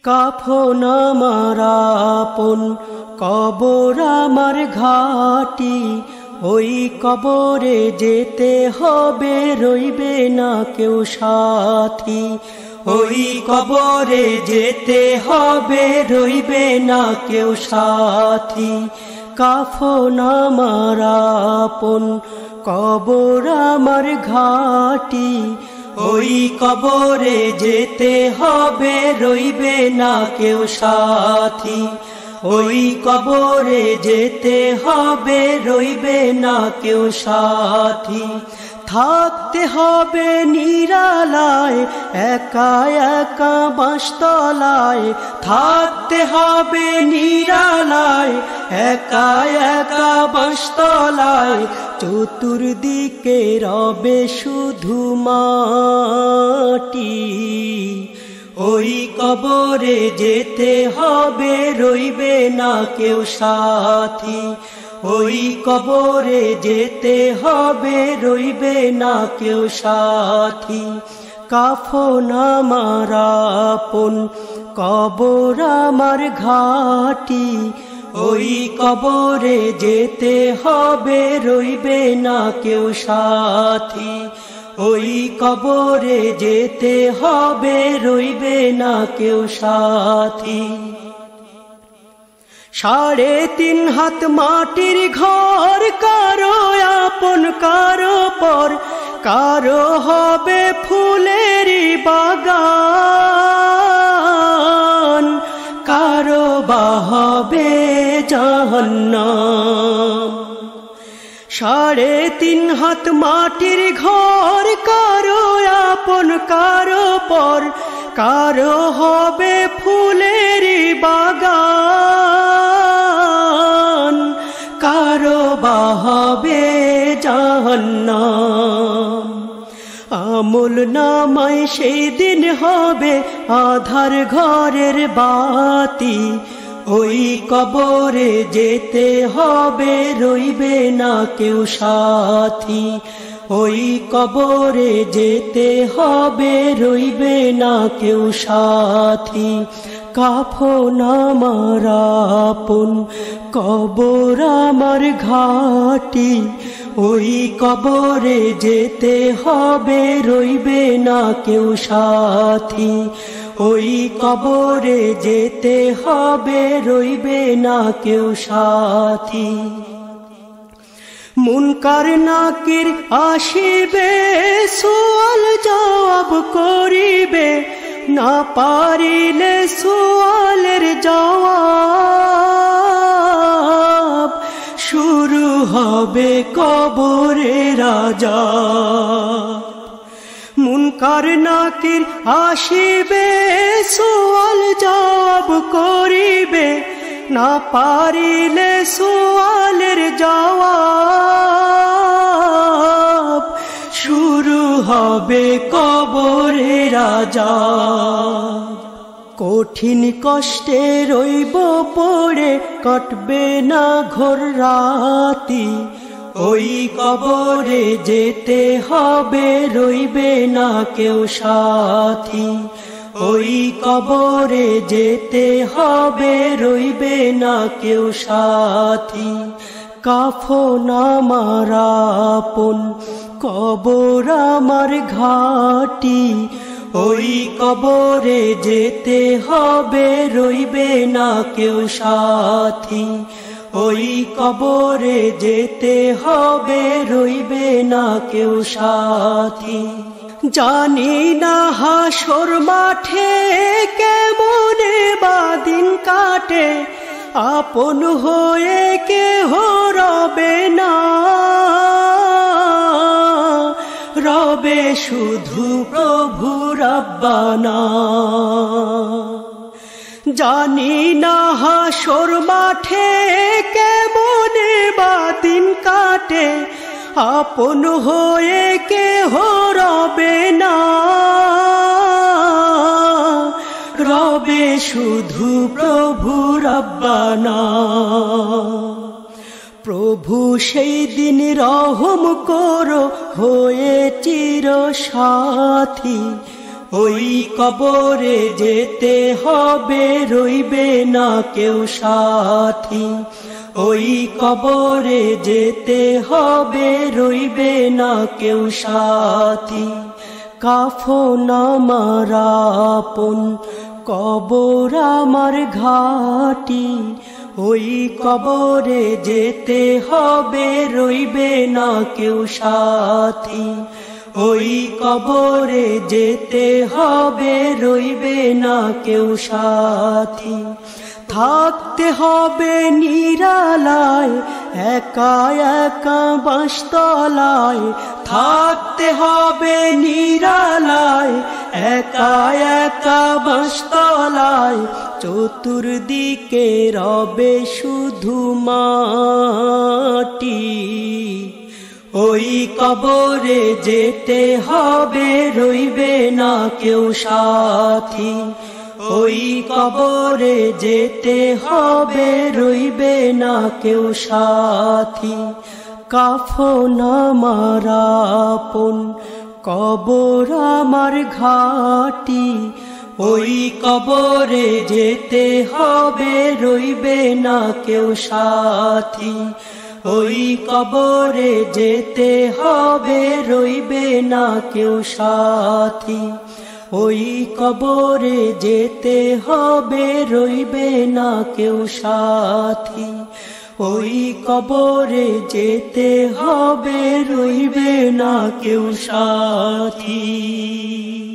কাফন আমার আপন, কবর আমার ঘাটি, ওই কবরে যেতে হবে, রইবে না কেউ সাথী। ওই কবরে যেতে হবে, রইবে না কেউ সাথী। কাফন আমার আপন, কবর আমার ঘাটি, ওই কবরে যেতে হবে, রইবে না কেউ সাথী। ওই কবরে যেতে হবে, রইবে না কেউ সাথী। থাকতে হবে নিরালায়, একা একা বাঁশতলায়। থাকতে হবে নিরালায়, একা একা বাঁশতলায়। চতুর্দিকে রবে শুধু মাটি, ওই কবরে যেতে হবে, রইবে না কেউ সাথী। ওই কবরে যেতে হবে, রইবে না কেউ সাথী। কাফন আমার আপন, কবর আমার ঘাটি, ওই কবরে যেতে হবে, রইবে না কেউ সাথী। ওই কবরে যেতে হবে, রইবে না কেউ সাথী। 3.5 হাত মাটির ঘর, কারো আপন কারো পর। কারো হবে ফুলেরই বাগান, কারো বা হবে জাহান্নাম। 3.5 হাত মাটির ঘর, কারো আপন কারো পর। কারো হবে ফুলেরই বাগান, কারো বা হবে জাহান্নাম। আমল নামায় সেই দিন হবে আধার ঘরের বাতি, ওই কবরে যেতে হবে, রইবে না কেউ সাথী। ওই কবরে যেতে হবে, রইবে না কেউ সাথী। কাফন আমার আপন, কবর আমার ঘাটি, ওই কবরে যেতে হবে, রইবে না কেউ সাথী। ওই কবরে যেতে হবে, রইবে না কেউ সাথী। মুনকার নাকির আসিবে, সুয়াল জবাব করিবে। না পারিলে সুয়ালের জবাব, শুরু হবে কবরের আযাব। মুনকার নাকির আসিবে, সুয়াল জবাব করিবে। না পারিলে সুয়ালের জবাব, শুরু হবে কবরের আযাব। কঠিন কষ্টে রইব পড়ে, কাটবে না ঘোর রাতি। ওই কবরে যেতে হবে, রইবে না কেউ সাথী। ওই কবরে যেতে হবে, রইবে না কেউ সাথী। কাফন আমার আপন, কবর আমার ঘাটি, ওই কবরে যেতে হবে, রইবে না কেউ সাথী। ওই কবরে যেতে হবে, রইবে না কেউ সাথী। জানি না হাসর মাঠে কেমনে বা দিন কাটে, আপন হয়ে কেহ রবে না, রবে শুধু প্রভু রব্বানা। জানি না হাসর মাঠে কেমনে বা দিন কাটে, আপন হয়ে কেহ রবে না, রবে শুধু প্রভু রব্বানা। প্রভু সেই দিন রহম করো হয়ে চির সাথী, ওই কবরে যেতে হবে, রইবে না কেউ সাথী। ওই কবরে যেতে হবে, রইবে না কেউ সাথী। কাফন আমার আপন, কবর আমার ঘাটি। ওই কবরে যেতে হবে, রইবে না কেউ সাথী। ওই কবরে যেতে হবে, রইবে না কেউ সাথী। থাকতে হবে নিরালায়, একা একা বাঁশতলায়। থাকতে হবে নিরালায়, একা একা বাঁশতলায়। চতুর্দিকে রবে শুধু মাটি। ওই কবরে যেতে হবে, রইবে না কেউ সাথী। ওই কবরে যেতে হবে, রইবে না কেউ সাথী। কাফন আমার আপন, কবর আমার ঘাটি। ওই কবরে যেতে হবে, রইবে না কেউ সাথী। ওই কবরে যেতে হবে, রইবে না কেউ সাথী। ওই কবরে যেতে হবে, রইবে না কেউ সাথী। ওই কবরে যেতে হবে, রইবে না কেউ সাথী।